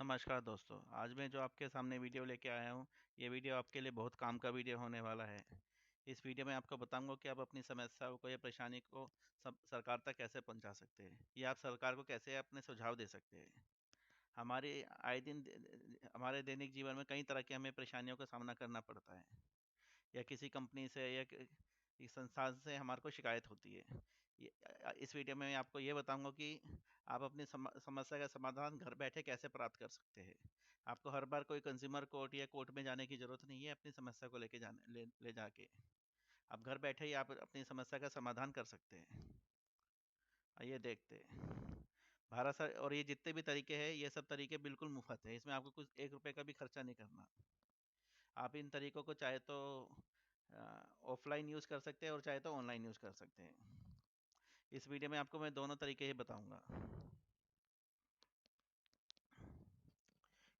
नमस्कार दोस्तों। आज मैं जो आपके सामने वीडियो लेके आया हूँ, ये वीडियो आपके लिए बहुत काम का वीडियो होने वाला है। इस वीडियो में आपको बताऊंगा कि आप अपनी समस्याओं को या परेशानी को सब सरकार तक कैसे पहुंचा सकते हैं, या आप सरकार को कैसे अपने सुझाव दे सकते हैं। हमारे आए दिन हमारे दैनिक जीवन में कई तरह की हमें परेशानियों का सामना करना पड़ता है, या किसी कंपनी से या इस संस्थान से हमारे को शिकायत होती है। इस वीडियो में मैं आपको ये बताऊंगा कि आप अपनी समस्या का समाधान घर बैठे कैसे प्राप्त कर सकते हैं। आपको हर बार कोई कंज्यूमर कोर्ट या कोर्ट में जाने की जरूरत नहीं है। अपनी समस्या को लेके जाने ले जाके आप घर बैठे ही आप अपनी समस्या का समाधान कर सकते हैं। आइए देखते हैं। भारत सर और ये जितने भी तरीके हैं, ये सब तरीके बिल्कुल मुफ्त है। इसमें आपको कुछ 1 रुपए का भी खर्चा नहीं करना। आप इन तरीकों को चाहे तो ऑफलाइन यूज़ कर सकते हैं और चाहे तो ऑनलाइन यूज़ कर सकते हैं। इस वीडियो में आपको मैं दोनों तरीके ही बताऊंगा।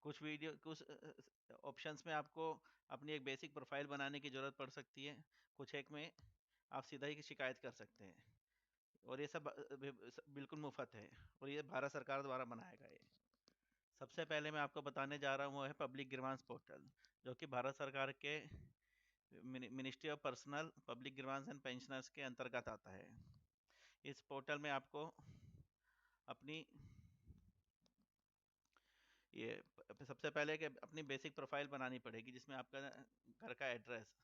कुछ ऑप्शंस में आपको अपनी एक बेसिक प्रोफाइल बनाने की ज़रूरत पड़ सकती है। कुछ एक में आप सीधा ही शिकायत कर सकते हैं, और ये सब बिल्कुल मुफ्त है, और ये भारत सरकार द्वारा बनाया गया है। सबसे पहले मैं आपको बताने जा रहा हूँ वो है पब्लिक ग्रीवांस पोर्टल, जो कि भारत सरकार के ministry of personnel public grievance and pensioners के अंतर्गत आता है। इस पोर्टल में आपको अपनी ये सबसे पहले कि अपनी बेसिक प्रोफाइल बनानी पड़ेगी, जिसमें आपका घर का एड्रेस,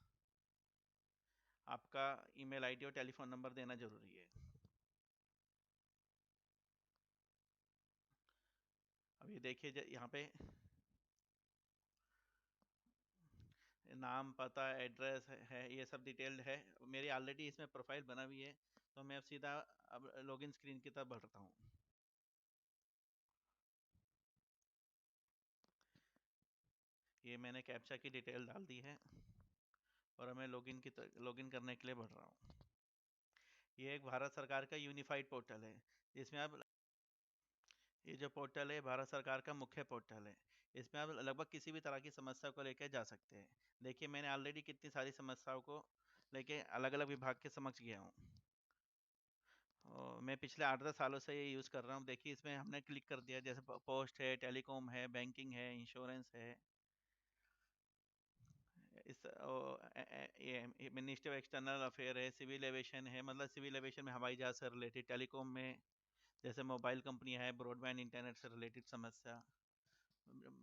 आपका ईमेल आईडी और टेलीफोन नंबर देना जरूरी है। अब ये देखिए, यहाँ पे नाम, पता, एड्रेस है, ये सब डिटेल्ड है। मेरी ऑलरेडी इसमें प्रोफाइल बना हुई है, तो मैं अब सीधा अब लॉगिन स्क्रीन की तरफ बढ़ता हूँ। ये मैंने कैप्चा की डिटेल डाल दी है, और अब मैं लॉगिन करने के लिए बढ़ रहा हूँ। ये एक भारत सरकार का यूनिफाइड पोर्टल है, जिसमें आप ये जो पोर्टल है भारत सरकार का मुख्य पोर्टल है। इसमें आप लगभग किसी भी तरह की समस्या को लेकर जा सकते हैं। देखिए, मैंने ऑलरेडी कितनी सारी समस्याओं को लेके अलग अलग विभाग के समक्ष गया हूँ, और मैं पिछले 8-10 सालों से ये यूज़ कर रहा हूँ। देखिए, इसमें हमने क्लिक कर दिया, जैसे पोस्ट है, टेलीकॉम है, बैंकिंग है, इंश्योरेंस है, इस ये मिनिस्ट्री ऑफ एक्सटर्नल अफेयर है, सिविल एविएशन है, मतलब सिविल एविएशन में हवाई जहाज से रिलेटेड, टेलीकॉम में जैसे मोबाइल कंपनी है, ब्रॉडबैंड इंटरनेट से रिलेटेड समस्या,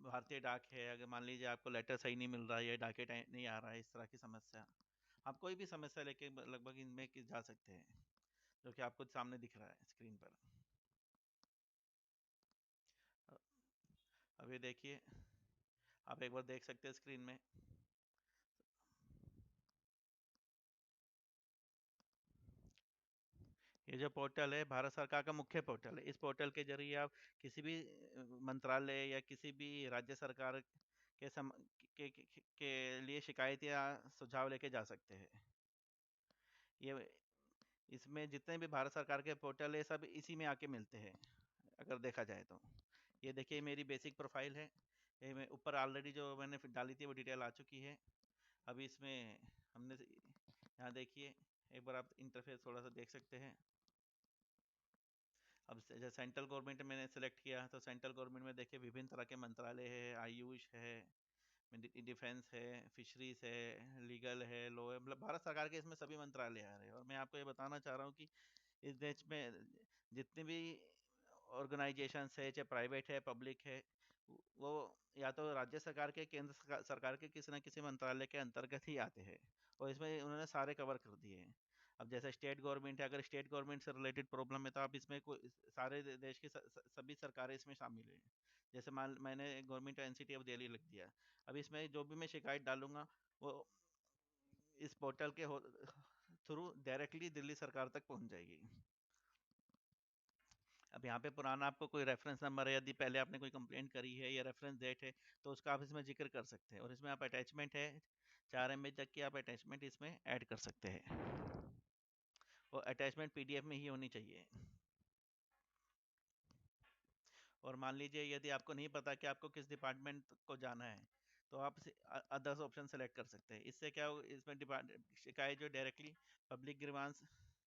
भारतीय डाक है, अगर मान लीजिए आपको लेटर सही नहीं मिल रहा है या डाके टाइम नहीं आ रहा है, इस तरह की समस्या। आप कोई भी समस्या लेके लगभग इनमें जा सकते हैं, जो कि आपको सामने दिख रहा है स्क्रीन पर। अब ये देखिए, आप एक बार देख सकते हैं स्क्रीन में। ये जो पोर्टल है भारत सरकार का मुख्य पोर्टल है। इस पोर्टल के जरिए आप किसी भी मंत्रालय या किसी भी राज्य सरकार के के लिए शिकायत या सुझाव लेके जा सकते हैं। ये इसमें जितने भी भारत सरकार के पोर्टल है, सब इसी में आके मिलते हैं, अगर देखा जाए तो। ये देखिए, मेरी बेसिक प्रोफाइल है। ये मैं ऊपर ऑलरेडी जो मैंने डाली थी वो डिटेल आ चुकी है। अभी इसमें हमने यहाँ देखिए, एक बार आप इंटरफेस थोड़ा सा देख सकते हैं। अब जैसे सेंट्रल गवर्नमेंट मैंने सेलेक्ट किया, तो सेंट्रल गवर्नमेंट में देखिए विभिन्न तरह के मंत्रालय है, आयुष है, डिफेंस है, फिशरीज है, लीगल है, लॉ है, मतलब भारत सरकार के इसमें सभी मंत्रालय आ रहे हैं। और मैं आपको ये बताना चाह रहा हूँ कि इस देश में जितने भी ऑर्गेनाइजेशंस है, चाहे प्राइवेट है, पब्लिक है, वो या तो राज्य सरकार के, केंद्र सरकार के किसी न किसी मंत्रालय के अंतर्गत ही आते हैं, और इसमें उन्होंने सारे कवर कर दिए हैं। अब जैसे स्टेट गवर्नमेंट है, अगर स्टेट गवर्नमेंट से रिलेटेड प्रॉब्लम है, तो आप इसमें सारे देश की सभी सरकारें इसमें शामिल हैं। जैसे मान मैंने गवर्नमेंट एनसीटी ऑफ दिल्ली लिख दिया। अब इसमें जो भी मैं शिकायत डालूंगा, वो इस पोर्टल के थ्रू डायरेक्टली दिल्ली सरकार तक पहुंच जाएगी। अब यहाँ पे पुराना आपको कोई रेफरेंस नंबर है, यदि पहले आपने कोई कंप्लेंट करी है या रेफरेंस डेट है, तो उसका आप इसमें जिक्र कर सकते हैं। और इसमें आप अटैचमेंट है, 4 MB तक की आप अटैचमेंट इसमें ऐड कर सकते हैं, और अटैचमेंट पीडीएफ में ही होनी चाहिए। और मान लीजिए यदि आपको नहीं पता कि आपको किस डिपार्टमेंट को जाना है, तो आप अदर्स ऑप्शन सेलेक्ट कर सकते हैं। इससे क्या हो, इसमें शिकायत जो डायरेक्टली पब्लिक ग्रीवांस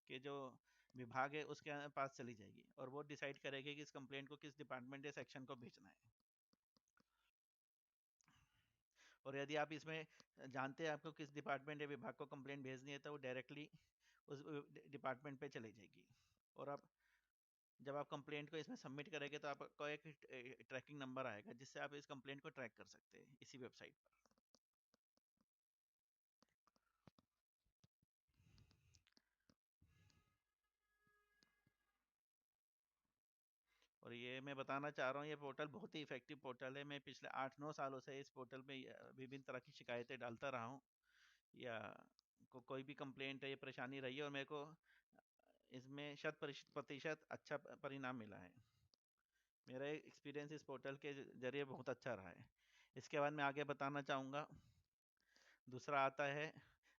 के जो विभाग है उसके पास चली जाएगी, और वो डिसाइड करेगी कि इस कंप्लेंट को किस डिपार्टमेंट या सेक्शन को भेजना है। और यदि आप इसमें जानते हैं आपको किस डिपार्टमेंट या विभाग को कंप्लेंट भेजनी है, तो वो डायरेक्टली उस डिपार्टमेंट पे चली जाएगी। और आप जब आप कंप्लेंट को इसमें सबमिट करेंगे तो आपको एक ट्रैकिंग नंबर आएगा, जिससे आप इस कंप्लेंट को ट्रैक कर सकते हैं इसी वेबसाइट पर। और ये मैं बताना चाह रहा हूँ, ये पोर्टल बहुत ही इफेक्टिव पोर्टल है। मैं पिछले 8-9 सालों से इस पोर्टल पे विभिन्न तरह की शिकायतें डालता रहा हूँ, या कोई भी कंप्लेंट है या परेशानी रही है, और मेरे को इसमें 100% अच्छा परिणाम मिला है। मेरा एक्सपीरियंस इस पोर्टल के जरिए बहुत अच्छा रहा है। इसके बाद मैं आगे बताना चाहूँगा, दूसरा आता है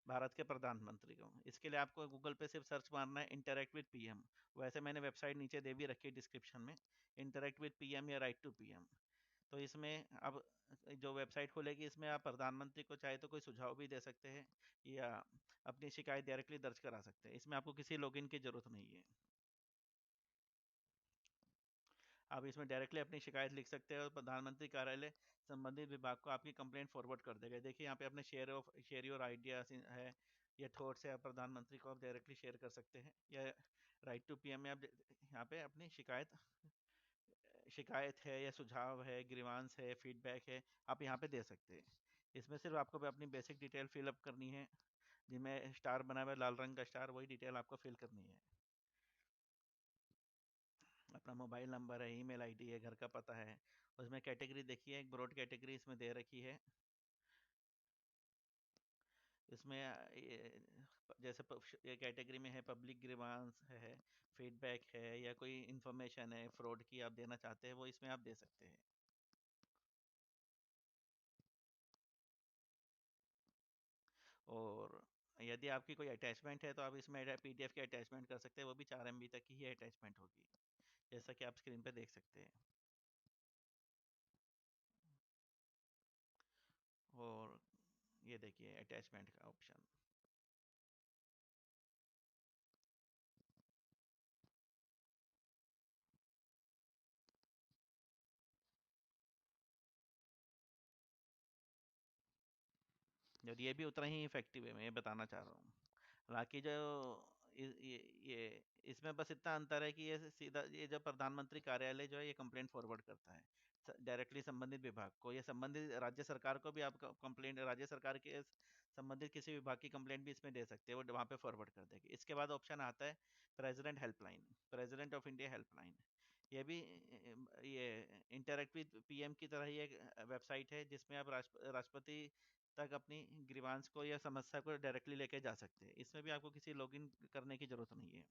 भारत के प्रधानमंत्री को। इसके लिए आपको गूगल पे सिर्फ सर्च मारना है इंटरेक्ट विद पीएम। वैसे मैंने वेबसाइट नीचे दे भी रखी है डिस्क्रिप्शन में, इंटरेक्ट विद पीएम या राइट टू पीएम। तो इसमें अब जो वेबसाइट खोलेगी, इसमें आप प्रधानमंत्री को चाहे तो कोई सुझाव भी दे सकते हैं, या अपनी शिकायत डायरेक्टली दर्ज करा सकते हैं। इसमें आपको किसी लॉगिन की जरूरत नहीं है। आप इसमें डायरेक्टली अपनी शिकायत लिख सकते हैं और प्रधानमंत्री कार्यालय संबंधित विभाग को आपकी कंप्लेंट फॉरवर्ड कर देगा। देखिए यहाँ पे अपने शेयर योर आइडियाज है, या थॉट्स है, आप प्रधानमंत्री को आप डायरेक्टली शेयर कर सकते हैं, या राइट टू पीएम में आप यहाँ पे अपनी शिकायत शिकायत है या सुझाव है, ग्रीवांस है, फीडबैक है, आप यहाँ पे दे सकते हैं। इसमें सिर्फ आपको अपनी बेसिक डिटेल फिलअप करनी है, जिनमें स्टार बना हुआ है, लाल रंग का स्टार, वही डिटेल आपको फिल करनी है। अपना मोबाइल नंबर है, ईमेल आईडी है, घर का पता है। उसमें कैटेगरी देखिए, एक ब्रॉड कैटेगरी इसमें दे रखी है। इसमें जैसे ये कैटेगरी में है पब्लिक ग्रीवांस है, फीडबैक है, या कोई इन्फॉर्मेशन है फ्रॉड की आप देना चाहते हैं, वो इसमें आप दे सकते हैं। और यदि आपकी कोई अटैचमेंट है, तो आप इसमें पीडीएफ के अटैचमेंट कर सकते हैं, वो भी 4 MB तक की ही अटैचमेंट होगी, जैसा कि आप स्क्रीन पे देख सकते हैं। और ये देखिए अटैचमेंट का ऑप्शन। और ये भी उतना ही इफेक्टिव है, मैं ये बताना चाह रहा हूँ। हालांकि जो ये इसमें बस इतना अंतर है कि ये सीधा, ये जब प्रधानमंत्री कार्यालय जो है ये कंप्लेंट फॉरवर्ड करता है डायरेक्टली संबंधित विभाग को, या संबंधित राज्य सरकार को भी आप कंप्लेंट, राज्य सरकार के संबंधित किसी विभाग की कंप्लेंट भी इसमें दे सकते हैं, वो वहाँ पे फॉरवर्ड कर देगी। इसके बाद ऑप्शन आता है president helpline, president of India helpline. ये भी ये इंटरेक्ट विद पीएम की तरह ही एक वेबसाइट है, जिसमें आप राष्ट्रपति तक अपनी ग्रीवांस को या समस्या को डायरेक्टली लेके जा सकते हैं। इसमें भी आपको किसी लॉगिन करने की जरूरत नहीं है।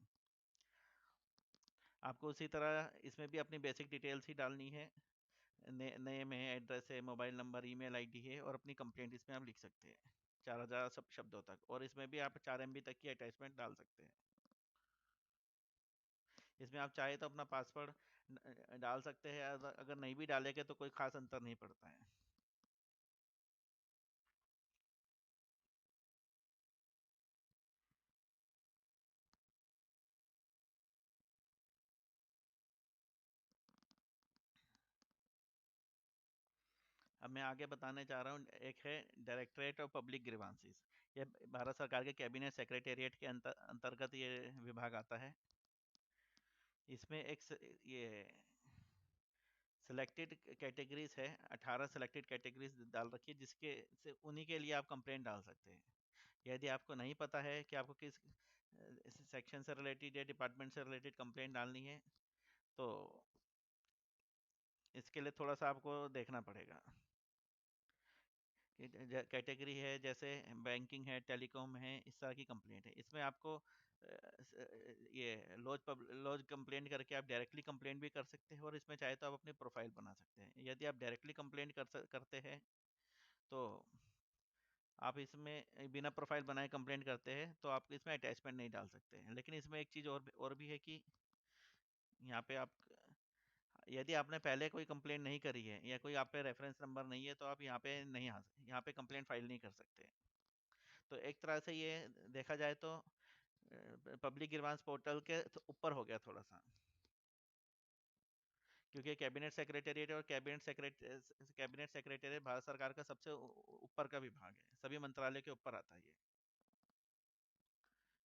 आपको उसी तरह इसमें भी अपनी बेसिक डिटेल्स ही डालनी है। नेम है, एड्रेस है, मोबाइल नंबर, ईमेल आईडी है, और अपनी कंप्लेंट इसमें आप लिख सकते हैं 4000 सब शब्दों तक। और इसमें भी आप 4 MB तक की अटैचमेंट डाल सकते हैं। इसमें आप चाहे तो अपना पासवर्ड डाल सकते हैं, अगर नहीं भी डालेंगे तो कोई खास अंतर नहीं पड़ता है। अब मैं आगे बताने जा रहा हूँ, एक है डायरेक्टरेट ऑफ पब्लिक ग्रीवांसीज। ये भारत सरकार के कैबिनेट सेक्रेटेरिएट के अंतर्गत ये विभाग आता है। इसमें ये सिलेक्टेड कैटेगरीज है, 18 सिलेक्टेड कैटेगरीज डाल रखी है, जिसके से उन्हीं के लिए आप कंप्लेंट डाल सकते हैं। यदि आपको नहीं पता है कि आपको किस सेक्शन से रिलेटेड या डिपार्टमेंट से रिलेटेड कंप्लेंट डालनी है, तो इसके लिए थोड़ा सा आपको देखना पड़ेगा। कैटेगरी है जैसे बैंकिंग है, टेलीकॉम है, इस तरह की कंप्लेंट है। इसमें आपको ये लॉज कंप्लेंट करके आप डायरेक्टली कंप्लेंट भी कर सकते हैं, और इसमें चाहे तो आप अपनी प्रोफाइल बना सकते हैं। यदि आप डायरेक्टली कंप्लेंट करते हैं, तो आप इसमें बिना प्रोफाइल बनाए कंप्लेंट करते हैं, तो आप इसमें अटैचमेंट नहीं डाल सकते हैं। लेकिन इसमें एक चीज़ और भी है कि यहाँ पे आप, यदि आपने पहले कोई कंप्लेंट नहीं करी है, या कोई आप पे रेफरेंस नंबर नहीं है, तो आप यहाँ पे नहीं आ यहाँ पे कंप्लेंट फाइल नहीं कर सकते। तो एक तरह से ये देखा जाए तो पब्लिक ग्रीवांस पोर्टल के ऊपर हो गया थोड़ा सा, क्योंकि कैबिनेट सेक्रेटेरिएट और कैबिनेट सेक्रेटेरिएट भारत सरकार का सबसे ऊपर का विभाग है, सभी मंत्रालय के ऊपर आता है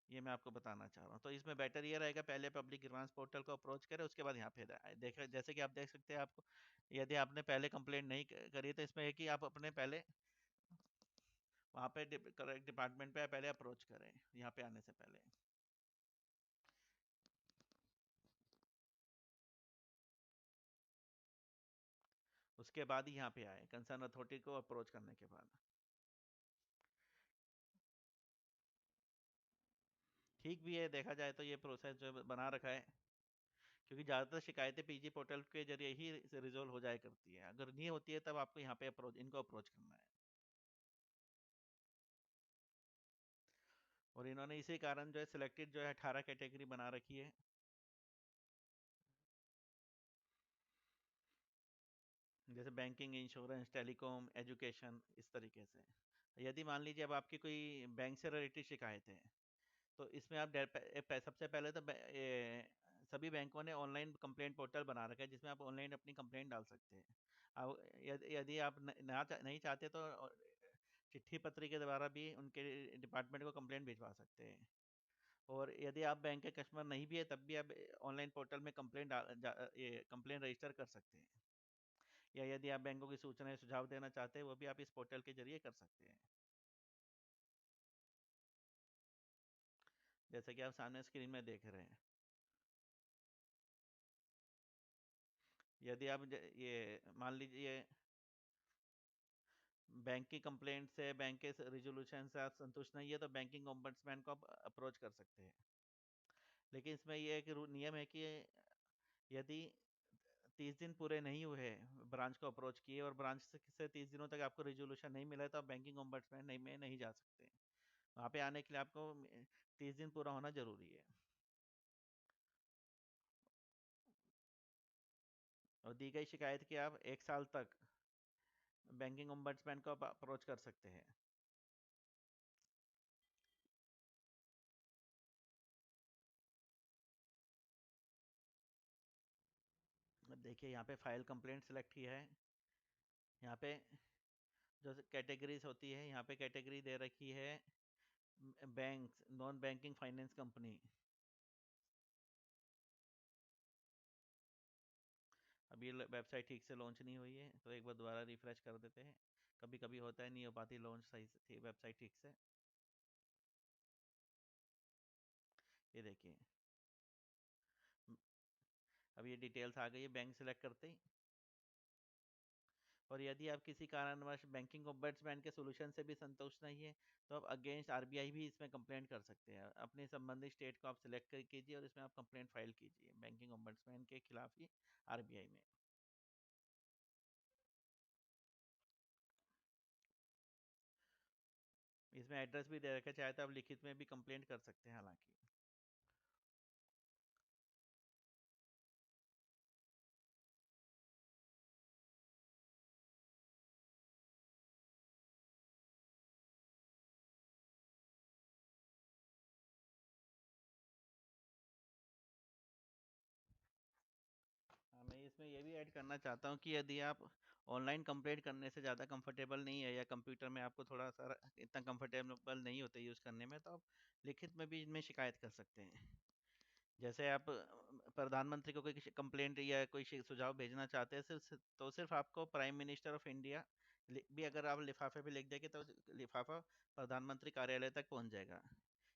ये मैं आपको बताना चाह रहा हूँ। तो इसमें बेटर ये रहेगा, पहले पब्लिक ग्रीवांस पोर्टल को अप्रोच करें, उसके बाद यहाँ पे देखें। जैसे कि आप देख सकते हैं, आपको यदि आपने पहले कंप्लेंट नहीं करी तो इसमें है कि आप अपने पहले वहाँ पे करेक्ट डिपार्टमेंट पे पहले अप्रोच करें यहाँ पे आने से पहले। उसके बाद ही यहाँ पे आए कंसर्न अथॉरिटी को अप्रोच करने के बाद। ठीक भी है, देखा जाए तो ये प्रोसेस जो बना रखा है, क्योंकि ज़्यादातर शिकायतें पीजी पोर्टल के जरिए ही रिजोल्व हो जाया करती है। अगर नहीं होती है तब आपको यहाँ पे इनको अप्रोच करना है। और इन्होंने इसी कारण जो है सिलेक्टेड जो है 18 कैटेगरी बना रखी है। जैसे बैंकिंग, इंश्योरेंस, टेलीकॉम, एजुकेशन, इस तरीके से। यदि मान लीजिए अब आपकी कोई बैंक से रिलेटेड शिकायत है, तो इसमें आप सबसे पहले तो सभी बैंकों ने ऑनलाइन कंप्लेंट पोर्टल बना रखा है, जिसमें आप ऑनलाइन अपनी कंप्लेंट डाल सकते हैं। अब यदि आप नहीं चाहते तो चिट्ठी पत्री के द्वारा भी उनके डिपार्टमेंट को कंप्लेंट भिजवा सकते हैं। और यदि आप बैंक के कस्टमर नहीं भी है तब भी आप ऑनलाइन पोर्टल में ये कंप्लेंट रजिस्टर कर सकते हैं। या यदि आप बैंकों की सूचनाएं सुझाव देना चाहते हैं, वो भी आप इस पोर्टल के जरिए कर सकते हैं, जैसे कि आप सामने स्क्रीन में देख रहे हैं। यदि आप ये मान लीजिए बैंक की कंप्लेंट से, बैंक के रिजोल्यूशन से आप संतुष्ट नहीं है, तो बैंकिंग ओम्बड्समैन को आप अप्रोच कर सकते हैं। लेकिन इसमें ये एक नियम है कि यदि 30 दिन पूरे नहीं हुए ब्रांच को अप्रोच किए और ब्रांच से 30 दिनों तक आपको रिजोल्यूशन नहीं मिला है, तो आप बैंकिंग ओम्बड्समैन में नहीं जा सकते। वहाँ पे आने के लिए आपको 30 दिन पूरा होना जरूरी है। और दी गई शिकायत की आप 1 साल तक बैंकिंग ओम्बड्समैन को अप्रोच कर सकते हैं। अब देखिए यहाँ पे फाइल कंप्लेंट सेलेक्ट की है। यहाँ पे जो कैटेगरीज होती है, यहाँ पे कैटेगरी दे रखी है bank, non banking finance company. अभी वेबसाइट ठीक से लॉन्च नहीं हुई है, तो एक बार दोबारा रिफ्रेश कर देते हैं। कभी कभी होता है नहीं हो पाती लॉन्च सही से वेबसाइट ठीक से। ये देखिए अब ये डिटेल्स आ गई है बैंक सेलेक्ट करते ही। और यदि आप किसी कारणवश बैंकिंग ओम्बड्समैन के सोल्यूशन से भी संतुष्ट नहीं है, तो आप अगेंस्ट आरबीआई भी इसमें कंप्लेंट कर सकते हैं। अपने संबंधित स्टेट को आप सिलेक्ट कर कीजिए और इसमें आप कंप्लेंट फाइल कीजिए बैंकिंग ओम्बड्समैन के खिलाफ ही आरबीआई में। इसमें एड्रेस भी दे रखा, चाहे तो आप लिखित में भी कंप्लेंट कर सकते हैं हालांकि। हाँ, मैं इसमें ये भी ऐड करना चाहता हूँ कि यदि आप ऑनलाइन कंप्लेंट करने से ज़्यादा कंफर्टेबल नहीं है, या कंप्यूटर में आपको थोड़ा सा इतना कंफर्टेबल नहीं होता यूज़ करने में, तो आप लिखित में भी इनमें शिकायत कर सकते हैं। जैसे आप प्रधानमंत्री को कोई कंप्लेंट या कोई सुझाव भेजना चाहते हैं, तो सिर्फ आपको प्राइम मिनिस्टर ऑफ इंडिया भी अगर आप लिफाफे पे लिख देंगे, तो लिफाफा प्रधानमंत्री कार्यालय तक पहुंच जाएगा।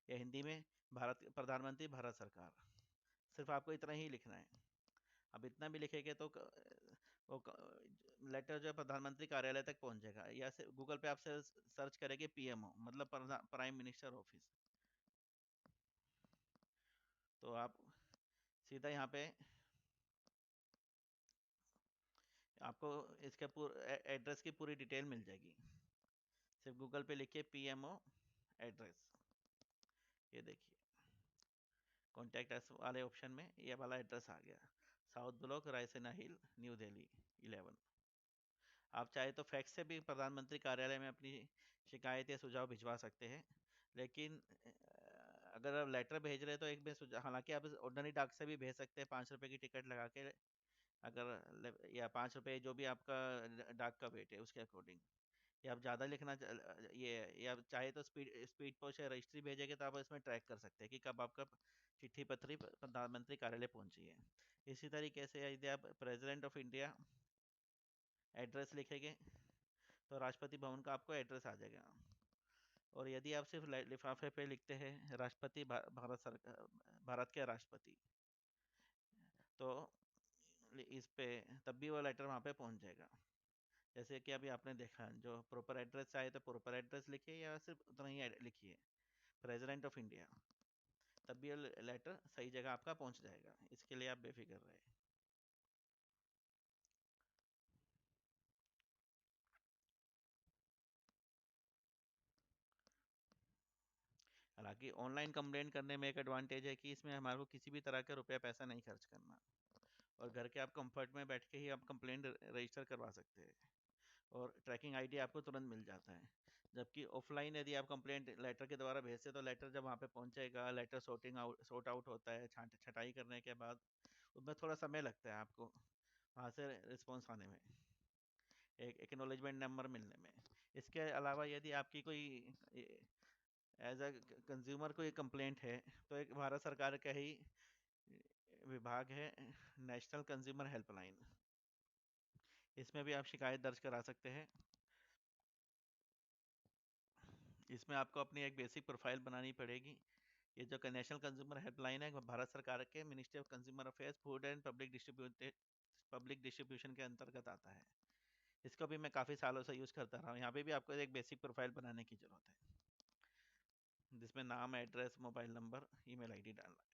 या हिंदी में भारत प्रधानमंत्री भारत सरकार, सिर्फ आपको इतना ही लिखना है। अब इतना भी लिखेंगे तो वो लेटर जो है प्रधानमंत्री कार्यालय तक पहुंच जाएगा। या गूगल पे आप सर्च करेंगे पीएमओ, मतलब प्राइम मिनिस्टर ऑफिस, तो आप सीधा यहाँ पे आपको इसके एड्रेस की पूरी डिटेल मिल जाएगी। सिर्फ गूगल पे लिखिए पीएमओ एड्रेस, ये देखिए कॉन्टैक्ट अस वाले ऑप्शन में ये वाला एड्रेस आ गया, साउथ ब्लॉक, रायसेना हिल, न्यू दिल्ली 11। आप चाहे तो फैक्स से भी प्रधानमंत्री कार्यालय में अपनी शिकायत या सुझाव भिजवा सकते हैं। लेकिन अगर आप लेटर भेज रहे हैं तो एक भी सुझाव, हालांकि आप ऑर्डिनरी डाक से भी भेज सकते हैं, 5 रुपए की टिकट लगा के अगर या 5 रुपये जो भी आपका डाक का वेट है उसके अकॉर्डिंग, या आप ज़्यादा लिखना ये, या आप चाहे तो स्पीड स्पीड पोस्ट या रजिस्ट्री भेजेंगे तो आप इसमें ट्रैक कर सकते हैं कि कब आपका चिट्ठी पत्री प्रधानमंत्री कार्यालय पहुंची है। इसी तरीके से यदि आप प्रेसिडेंट ऑफ इंडिया एड्रेस लिखेंगे तो राष्ट्रपति भवन का आपको एड्रेस आ जाएगा। और यदि आप सिर्फ लिफाफे पे लिखते हैं राष्ट्रपति भारत के राष्ट्रपति, तो इस पे तब भी वो लेटर वहाँ पे पहुँच जाएगा। जैसे कि अभी आपने देखा, जो प्रॉपर एड्रेस चाहे तो प्रॉपर एड्रेस लिखिए या सिर्फ उतना ही लिखिए प्रेसिडेंट ऑफ इंडिया, तब भी ये लेटर सही जगह आपका पहुँच जाएगा। इसके लिए आप बेफिक्र रहे। हालांकि ऑनलाइन कंप्लेंट करने में एक एडवांटेज है कि इसमें हमारे को किसी भी तरह का रुपया पैसा नहीं खर्च करना, और घर के आप कंफर्ट में बैठ के ही आप कंप्लेंट रजिस्टर करवा सकते हैं, और ट्रैकिंग आईडी आपको तुरंत मिल जाता है। जबकि ऑफलाइन यदि आप कंप्लेंट लेटर के द्वारा भेजते तो लेटर जब वहाँ पे पहुँचेगा, लेटर सॉर्ट आउट होता है छटाई करने के बाद, उसमें थोड़ा समय लगता है आपको वहाँ से रिस्पॉन्स आने में, एक एक्नॉलेजमेंट नंबर मिलने में। इसके अलावा यदि आपकी कोई एज अ कंज्यूमर कोई कंप्लेंट है, तो एक भारत सरकार का ही विभाग है, नेशनल कंज्यूमर हेल्पलाइन। इसमें भी आप शिकायत दर्ज करा सकते हैं। इसमें आपको अपनी एक बेसिक प्रोफाइल बनानी पड़ेगी। ये जो नेशनल कंज्यूमर हेल्पलाइन है भारत सरकार के ministry of consumer affairs, food and public distribution के अंतर्गत आता है। इसको भी मैं काफ़ी सालों से यूज़ करता रहा हूँ। यहाँ पे भी आपको एक बेसिक प्रोफाइल बनाने की ज़रूरत है, जिसमें नाम, address, mobile number, email ID डालना है।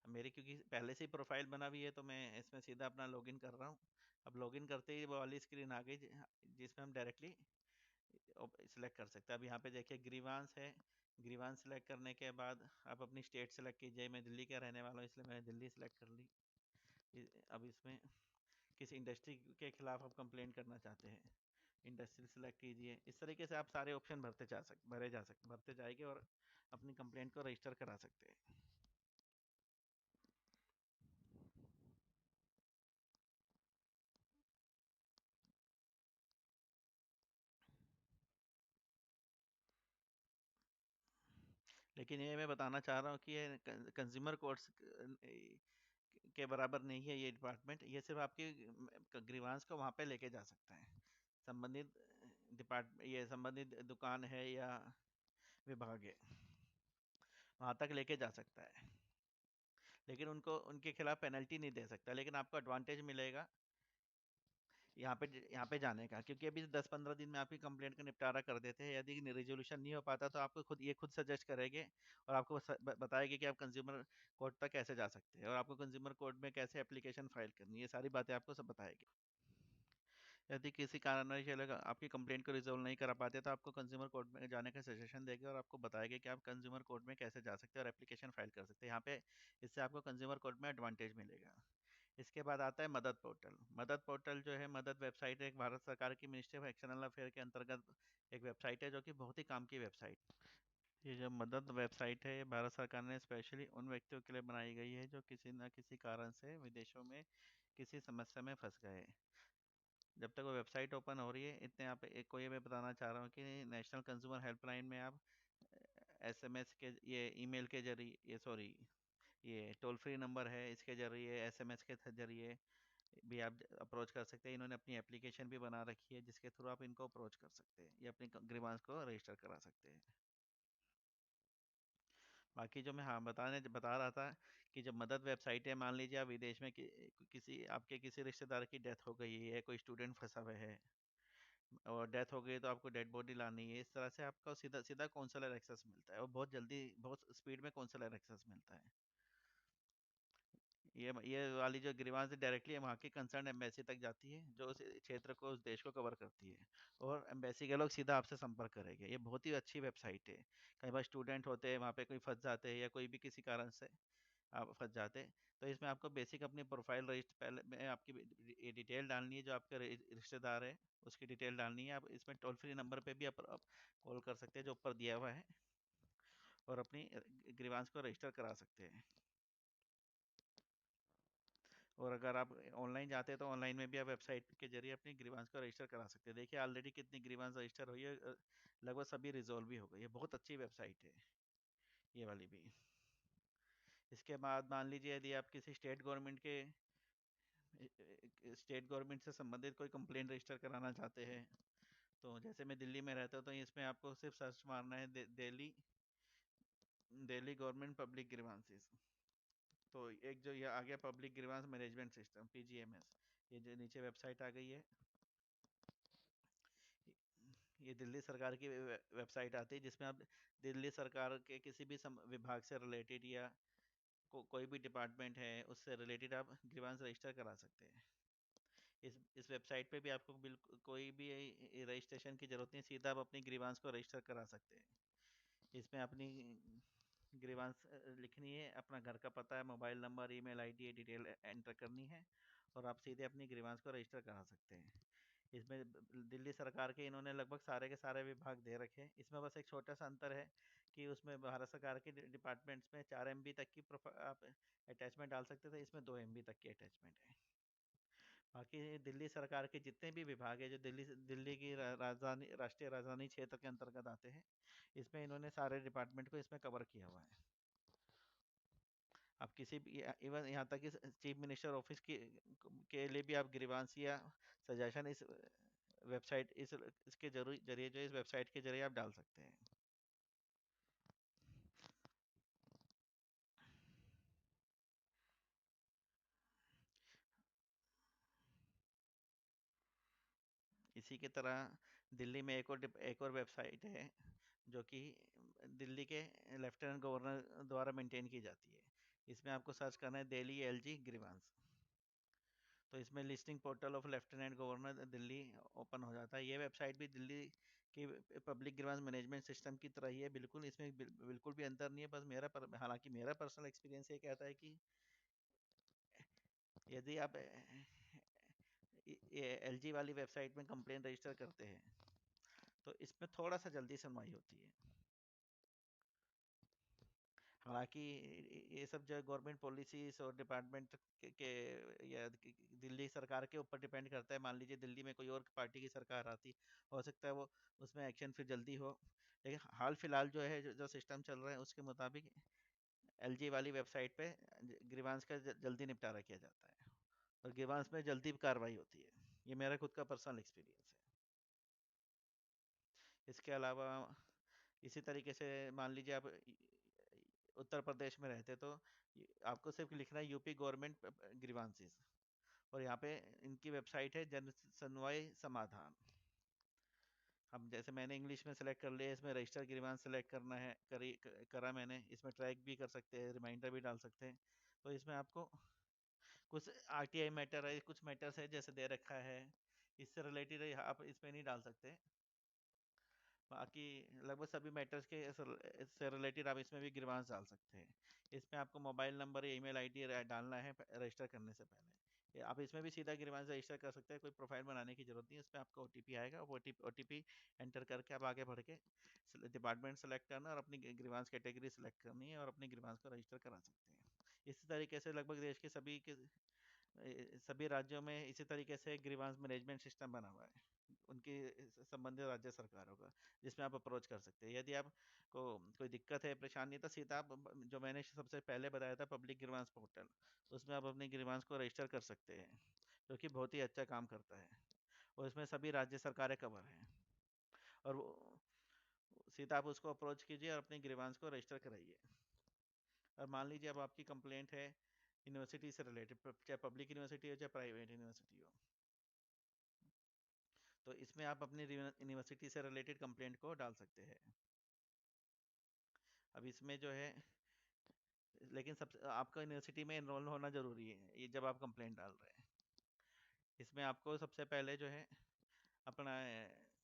मेरी क्योंकि पहले से ही प्रोफाइल बना हुई है तो मैं इसमें सीधा अपना लॉगिन कर रहा हूँ। अब लॉगिन करते ही वो वाली स्क्रीन आ गई जिसमें हम डायरेक्टली सिलेक्ट कर सकते हैं। अब यहाँ पे देखिए ग्रीवांस है। ग्रीवांस सिलेक्ट करने के बाद आप अपनी स्टेट सेलेक्ट कीजिए। मैं दिल्ली का रहने वाला हूँ इसलिए मैंने दिल्ली सेलेक्ट कर ली। अब इसमें किस इंडस्ट्री के खिलाफ आप कंप्लेंट करना चाहते हैं, इंडस्ट्री सेलेक्ट कीजिए। इस तरीके से आप सारे ऑप्शन भरते जाएंगे और अपनी कंप्लेंट को रजिस्टर करा सकते हैं। लेकिन ये मैं बताना चाह रहा हूँ कि ये कंज्यूमर कोर्ट्स के बराबर नहीं है ये डिपार्टमेंट। ये सिर्फ आपके ग्रीवांस को वहाँ पे लेके जा सकता है। संबंधित ये संबंधित दुकान है या विभाग है, वहाँ तक लेके जा सकता है। लेकिन उनको उनके खिलाफ पेनल्टी नहीं दे सकता, लेकिन आपको एडवांटेज मिलेगा यहाँ पे जाने का, क्योंकि अभी 10-15 दिन में आपकी कंप्लेंट का निपटारा कर देते हैं। यदि रिजोल्यूशन नहीं हो पाता तो आपको खुद सजेस्ट करेंगे और आपको बताएंगे कि आप कंज्यूमर कोर्ट तक कैसे जा सकते हैं और आपको कंज्यूमर कोर्ट में कैसे एप्लीकेशन फाइल करनी है। ये सारी बातें आपको सब बताएंगे। यदि किसी कारणवश ये लोग आपकी कंप्लेंट को रिजोल्व नहीं करा पाते तो आपको कंज्यूमर कोर्ट में जाने का सजेशन देंगे और आपको बताएंगे कि आप कंज्यूमर कोर्ट में कैसे जा सकते हैं और एप्लीकेशन फाइल कर सकते हैं। यहाँ पे इससे आपको कंज्यूमर कोर्ट में एडवांटेज मिलेगा। इसके बाद आता है मदद पोर्टल। मदद पोर्टल जो है, मदद वेबसाइट है, एक भारत सरकार की मिनिस्ट्री ऑफ एक्सटर्नल अफेयर के अंतर्गत एक वेबसाइट है जो कि बहुत ही काम की वेबसाइट। ये जो मदद वेबसाइट है, ये भारत सरकार ने स्पेशली उन व्यक्तियों के लिए बनाई गई है जो किसी न किसी कारण से विदेशों में किसी समस्या में फंस गए। जब तक वो वेबसाइट ओपन हो रही है, इतने आप एक को ये मैं बताना चाह रहा हूँ कि नेशनल कंज्यूमर हेल्पलाइन में आप एसएमएस के, ये ईमेल के जरिए, ये सॉरी, ये टोल फ्री नंबर है, इसके जरिए, एसएमएस के जरिए भी आप अप्रोच कर सकते हैं। इन्होंने अपनी एप्लीकेशन भी बना रखी है जिसके थ्रू आप इनको अप्रोच कर सकते हैं या अपनी ग्रीवांस को रजिस्टर करा सकते हैं। बाकी जो मैं हाँ बता रहा था कि जब मदद वेबसाइट है, मान लीजिए आप विदेश में किसी आपके किसी रिश्तेदार की डेथ हो गई है, कोई स्टूडेंट फंसा हुआ है और डेथ हो गई तो आपको डेड बॉडी लानी है, इस तरह से आपको सीधा सीधा कौंसलर एक्सेस मिलता है और बहुत जल्दी बहुत स्पीड में कौंसलर एक्सेस मिलता है। ये वाली जो ग्रीवांस डायरेक्टली वहाँ की कंसर्न एम्बेसी तक जाती है जो उस क्षेत्र को, उस देश को कवर करती है, और एम्बेसी के लोग सीधा आपसे संपर्क करेंगे। ये बहुत ही अच्छी वेबसाइट है। कई बार स्टूडेंट होते हैं वहाँ पे, कोई फंस जाते हैं या कोई भी किसी कारण से आप फंस जाते हैं, तो इसमें आपको बेसिक अपनी प्रोफाइल रजिस्टर पहले में आपकी ये डिटेल डालनी है, जो आपके रिश्तेदार है उसकी डिटेल डालनी है। आप इसमें टोल फ्री नंबर पे भी आप कॉल कर सकते हैं जो ऊपर दिया हुआ है, और अपनी ग्रीवांस को रजिस्टर करा सकते हैं। और अगर आप ऑनलाइन जाते हैं तो ऑनलाइन में भी आप वेबसाइट के जरिए अपनी ग्रीवांस को रजिस्टर करा सकते हैं। देखिए ऑलरेडी कितनी ग्रीवांस रजिस्टर हुई है, लगभग सभी रिजॉल्व भी हो गई है। बहुत अच्छी वेबसाइट है ये वाली भी। इसके बाद मान लीजिए यदि आप किसी स्टेट गवर्नमेंट से संबंधित कोई कंप्लेंट रजिस्टर कराना चाहते हैं, तो जैसे मैं दिल्ली में रहता हूँ तो इसमें आपको सिर्फ सर्च मारना है Delhi Delhi government public grievances. तो एक जो ये आ गया पब्लिक ग्रीवांस मैनेजमेंट सिस्टम पीजीएमएस, ये जो नीचे वेबसाइट आ गई है, ये दिल्ली सरकार की वेबसाइट आती है, जिसमें आप दिल्ली सरकार के किसी भी विभाग से रिलेटेड या कोई भी डिपार्टमेंट है उससे रिलेटेड आप ग्रीवांस रजिस्टर करा सकते हैं। इस वेबसाइट पे भी आपको बिल्कुल कोई भी रजिस्ट्रेशन की जरूरत नहीं, सीधा आप अपनी ग्रीवांस को रजिस्टर करा सकते हैं। इसमें अपनी ग्रीवांस लिखनी है, अपना घर का पता है, मोबाइल नंबर, ईमेल आईडी, ये डिटेल एंटर करनी है और आप सीधे अपनी ग्रीवांस को रजिस्टर करा सकते हैं। इसमें दिल्ली सरकार के इन्होंने लगभग सारे के सारे विभाग दे रखे हैं। इसमें बस एक छोटा सा अंतर है कि उसमें भारत सरकार के डिपार्टमेंट्स में 4 MB तक की आप अटैचमेंट डाल सकते थे, इसमें 2 MB तक की अटैचमेंट है। बाकी दिल्ली सरकार के जितने भी विभाग है जो दिल्ली की राजधानी राष्ट्रीय राजधानी क्षेत्र के अंतर्गत आते हैं, इसमें इन्होंने सारे डिपार्टमेंट को इसमें कवर किया हुआ है। आप किसी भी इवन यहाँ तक कि चीफ मिनिस्टर ऑफिस के लिए भी आप ग्रीवांस या सजेशन इस वेबसाइट इसके जरिए जो इस वेबसाइट के जरिए आप डाल सकते हैं। इसी की तरह दिल्ली में एक और वेबसाइट है जो कि दिल्ली के लेफ्टिनेंट गवर्नर द्वारा मेंटेन की जाती है। इसमें आपको सर्च करना है दिल्ली एलजी ग्रीवांस। तो इसमें listing portal of lieutenant governor Delhi open हो जाता है। ये वेबसाइट भी दिल्ली की पब्लिक ग्रीवांस मैनेजमेंट सिस्टम की तरह ही है बिल्कुल, इसमें बिल्कुल भी अंतर नहीं है। बस हालांकि मेरा पर्सनल एक्सपीरियंस ये कहता है कि यदि आप ये एलजी वाली वेबसाइट में कंप्लेंट रजिस्टर करते हैं तो इसमें थोड़ा सा जल्दी सुनवाई होती है। हालांकि ये सब जो गवर्नमेंट पॉलिसीज और डिपार्टमेंट या दिल्ली सरकार के ऊपर डिपेंड करता है। मान लीजिए दिल्ली में कोई और पार्टी की सरकार आती, हो सकता है वो उसमें एक्शन फिर जल्दी हो, लेकिन हाल फिलहाल जो है जो सिस्टम चल रहा है उसके मुताबिक एलजी वाली वेबसाइट पे ग्रीवांस का जल्दी निपटारा किया जाता है और ग्रीवांस में जल्दी कार्रवाई होती है। ये मेरा खुद का पर्सनल एक्सपीरियंस है। इसके अलावा इसी तरीके से मान लीजिए आप उत्तर प्रदेश में रहते तो आपको सिर्फ लिखना है यूपी गवर्नमेंट ग्रीवांसीज, और यहाँ पे इनकी वेबसाइट है जन सुनवाई समाधान। अब जैसे मैंने इंग्लिश में सेलेक्ट कर लिया, इसमें रजिस्टर ग्रीवांस सेलेक्ट करना है, करा मैंने। इसमें ट्रैक भी कर सकते हैं, रिमाइंडर भी डाल सकते हैं। तो इसमें आपको कुछ आरटीआई मैटर है, कुछ मैटर्स है जैसे दे रखा है, इससे रिलेटेड आप इसमें नहीं डाल सकते। बाकी लगभग सभी मैटर्स के से रिलेटेड आप इसमें भी ग्रीवांस डाल सकते हैं। इसमें आपको मोबाइल नंबर या ईमेल आईडी डालना है रजिस्टर करने से पहले। आप इसमें भी सीधा ग्रीवांस रजिस्टर कर सकते हैं, कोई प्रोफाइल बनाने की जरूरत नहीं है। इसमें आपको ओटीपी आएगा, वो ओटीपी एंटर करके आप आगे बढ़ के डिपार्टमेंट सेलेक्ट करना और अपनी ग्रीवांस कैटेगरी सेलेक्ट करनी है और अपनी ग्रीवांस को रजिस्टर करा सकते हैं। इसी तरीके से लगभग देश के सभी राज्यों में इसी तरीके से ग्रीवांस मैनेजमेंट सिस्टम बना हुआ है उनकी संबंधित राज्य सरकारों का, जिसमें आप अप्रोच कर सकते हैं। यदि आपको कोई दिक्कत है, परेशानी है, तो सीधा आप जो मैंने सबसे पहले बताया था पब्लिक ग्रीवांस पोर्टल, उसमें आप अपनी ग्रीवांस को रजिस्टर कर सकते हैं, जो कि बहुत ही अच्छा काम करता है और इसमें सभी राज्य सरकारें कवर हैं। और सीधा आप उसको अप्रोच कीजिए और अपनी ग्रीवांस को रजिस्टर कराइए। और मान लीजिए अब आपकी कंप्लेंट है यूनिवर्सिटी से रिलेटेड, चाहे पब्लिक यूनिवर्सिटी हो चाहे प्राइवेट यूनिवर्सिटी हो, तो इसमें आप अपनी यूनिवर्सिटी से रिलेटेड कंप्लेंट को डाल सकते हैं। अब इसमें जो है, लेकिन सब आपका यूनिवर्सिटी में एनरोल होना जरूरी है ये जब आप कंप्लेंट डाल रहे हैं। इसमें आपको सबसे पहले जो है अपना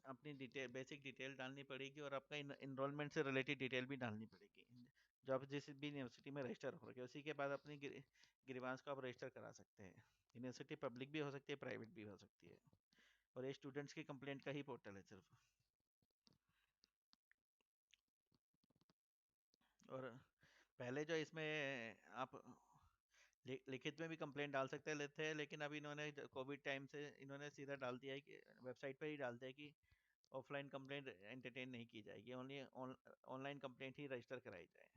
अपनी डिटेल, बेसिक डिटेल डालनी पड़ेगी और आपका इनरोलमेंट से रिलेटेड डिटेल भी डालनी पड़ेगी जो आप जिस भी यूनिवर्सिटी में रजिस्टर हो रखे। उसी के बाद अपनी ग्रीवांस को आप रजिस्टर करा सकते हैं। यूनिवर्सिटी पब्लिक भी हो सकती है, प्राइवेट भी हो सकती है, और ये स्टूडेंट्स की कंप्लेंट का ही पोर्टल है सिर्फ। और पहले जो इसमें आप लिखित में भी कंप्लेंट डाल सकते लेते हैं, लेकिन अभी इन्होंने कोविड टाइम से इन्होंने सीधा डाल दिया है कि वेबसाइट पर ही डालते हैं कि ऑफलाइन कंप्लेंट एंटरटेन नहीं की जाएगी, ओनली ऑनलाइन कंप्लेंट ही रजिस्टर कराई जाए,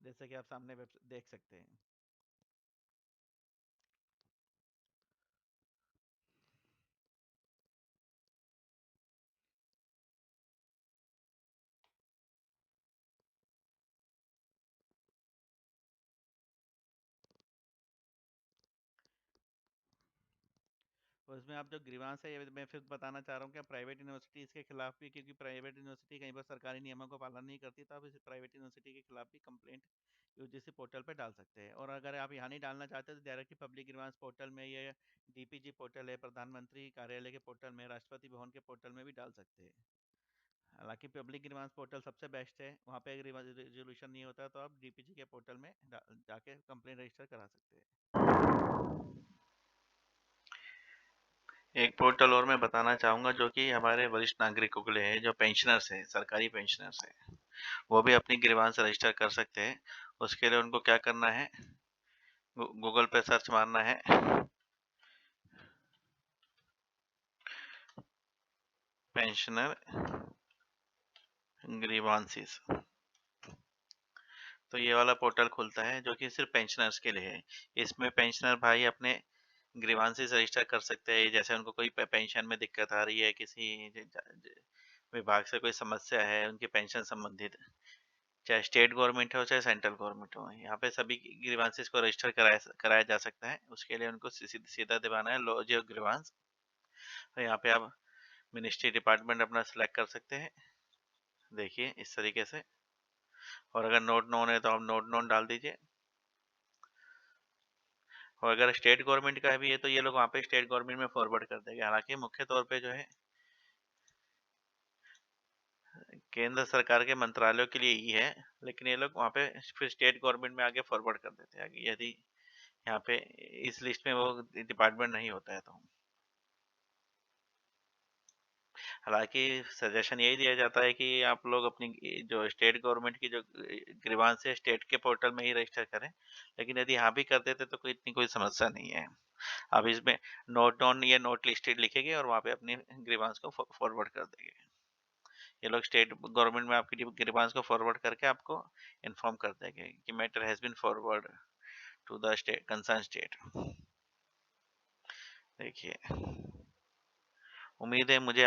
जैसे कि आप सामने वेब देख सकते हैं। और इसमें आप जो ग्रीवांस है, ये मैं फिर बताना चाह रहा हूँ कि प्राइवेट यूनिवर्सिटी इसके खिलाफ भी, क्योंकि प्राइवेट यूनिवर्सिटी कहीं पर सरकारी नियमों का पालन नहीं करती, तो आप इस प्राइवेट यूनिवर्सिटी के खिलाफ भी कंप्लेंट यूजीसी पोर्टल पर डाल सकते हैं। और अगर आप यहाँ नहीं डालना चाहते तो डायरेक्टली पब्लिक ग्रीवांस पोर्टल में, ये डीपीजी पोर्टल है, प्रधानमंत्री कार्यालय के पोर्टल में, राष्ट्रपति भवन के पोर्टल में भी डाल सकते हैं। हालांकि पब्लिक ग्रीवांस पोर्टल सबसे बेस्ट है, वहाँ पे अगर रेजोल्यूशन नहीं होता तो आप डीपीजी के पोर्टल में जाके कंप्लेंट रजिस्टर करा सकते हैं। एक पोर्टल और मैं बताना चाहूँगा जो कि हमारे वरिष्ठ नागरिकों के लिए है, जो पेंशनर्स हैं, सरकारी पेंशनर्स हैं, वो भी अपनी ग्रीवांस रजिस्टर कर सकते हैं। उसके लिए उनको क्या करना है, गूगल पे सर्च मारना है, पेंशनर ग्रीवांसीज, तो ये वाला पोर्टल खुलता है जो कि सिर्फ पेंशनर्स के लिए है। इसमें पेंशनर भाई अपने ग्रीवांसीज रजिस्टर कर सकते हैं, जैसे उनको कोई पेंशन में दिक्कत आ रही है, किसी विभाग से कोई समस्या है उनकी पेंशन संबंधित, चाहे स्टेट गवर्नमेंट हो चाहे सेंट्रल गवर्नमेंट हो, यहाँ पे सभी ग्रीवांसेस को रजिस्टर कराया कराया जा सकता है। उसके लिए उनको सीधा दबाना है लॉज ऑफ ग्रीवांस, तो यहाँ पे आप मिनिस्ट्री डिपार्टमेंट अपना सिलेक्ट कर सकते हैं, देखिए इस तरीके से। और अगर नोट नोन है तो आप नोट नोन डाल दीजिए। और अगर स्टेट गवर्नमेंट का भी है तो ये लोग वहाँ पे स्टेट गवर्नमेंट में फॉरवर्ड कर देंगे। हालांकि मुख्य तौर पे जो है केंद्र सरकार के मंत्रालयों के लिए ही है, लेकिन ये लोग वहाँ पे फिर स्टेट गवर्नमेंट में आगे फॉरवर्ड कर देते हैं यदि यहाँ पे इस लिस्ट में वो डिपार्टमेंट नहीं होता है तो। हालांकि सजेशन यही दिया जाता है कि आप लोग अपनी जो स्टेट गवर्नमेंट की जो ग्रीवांस है स्टेट के पोर्टल में ही रजिस्टर करें, लेकिन यदि यहाँ भी कर देते तो कोई इतनी कोई समस्या नहीं है। आप इसमें नोट ऑन या नोट लिस्टेड लिखेंगे और वहाँ पे अपनी ग्रीवांस को फॉरवर्ड कर देंगे। ये लोग स्टेट गवर्नमेंट में आपकी ग्रीवांस को फॉरवर्ड करके आपको इन्फॉर्म कर देंगे कि matter has been forwarded to the state concern state. देखिए, उम्मीद है मुझे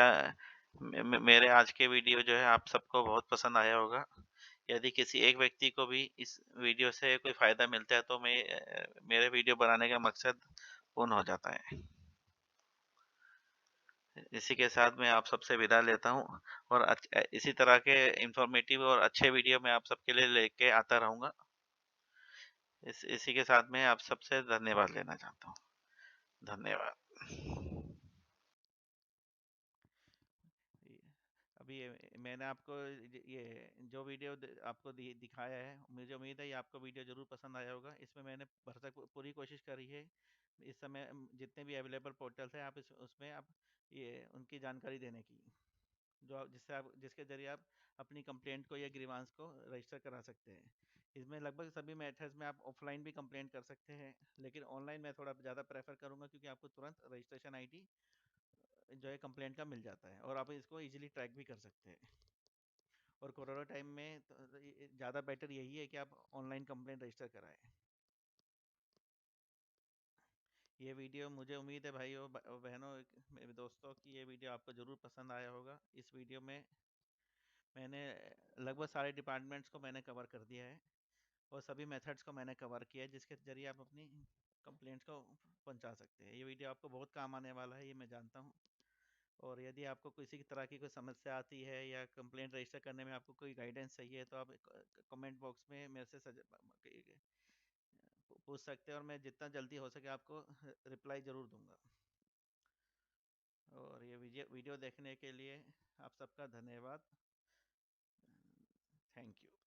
मेरे आज के वीडियो जो है आप सबको बहुत पसंद आया होगा। यदि किसी एक व्यक्ति को भी इस वीडियो से कोई फ़ायदा मिलता है तो मेरे वीडियो बनाने का मकसद पूर्ण हो जाता है। इसी के साथ मैं आप सबसे विदा लेता हूँ, और इसी तरह के इंफॉर्मेटिव और अच्छे वीडियो मैं आप सबके लिए लेके आता रहूँगा। इसी के साथ मैं आप सबसे धन्यवाद लेना चाहता हूँ। धन्यवाद। अभी मैंने आपको ये जो वीडियो आपको दिखाया है, मुझे उम्मीद है ये आपको वीडियो ज़रूर पसंद आया होगा। इसमें मैंने भरसक पूरी कोशिश करी है इस समय जितने भी अवेलेबल पोर्टल्स हैं आप उसमें आप ये उनकी जानकारी देने की, जो जिससे आप जिसके ज़रिए आप अपनी कंप्लेंट को या ग्रीवांस को रजिस्टर करा सकते हैं। इसमें लगभग सभी मेथड्स में आप ऑफलाइन भी कंप्लेंट कर सकते हैं, लेकिन ऑनलाइन मैं थोड़ा ज़्यादा प्रेफर करूँगा, क्योंकि आपको तुरंत रजिस्ट्रेशन आईडी जो है कंप्लेंट का मिल जाता है और आप इसको इजीली ट्रैक भी कर सकते हैं। और कोरोना टाइम में तो ज़्यादा बेटर यही है कि आप ऑनलाइन कंप्लेंट रजिस्टर कराएं। ये वीडियो मुझे उम्मीद है भाइयों बहनों मेरे दोस्तों की ये वीडियो आपको ज़रूर पसंद आया होगा। इस वीडियो में मैंने लगभग सारे डिपार्टमेंट्स को मैंने कवर कर दिया है और सभी मेथड्स को मैंने कवर किया है जिसके ज़रिए आप अपनी कंप्लेंट्स को पहुंचा सकते हैं। ये वीडियो आपको बहुत काम आने वाला है, ये मैं जानता हूँ। और यदि आपको किसी की तरह की कोई समस्या आती है या कंप्लेंट रजिस्टर करने में आपको कोई गाइडेंस चाहिए तो आप कमेंट बॉक्स में मेरे से पूछ सकते हैं, और मैं जितना जल्दी हो सके आपको रिप्लाई ज़रूर दूंगा। और ये वीडियो देखने के लिए आप सबका धन्यवाद। Thank you.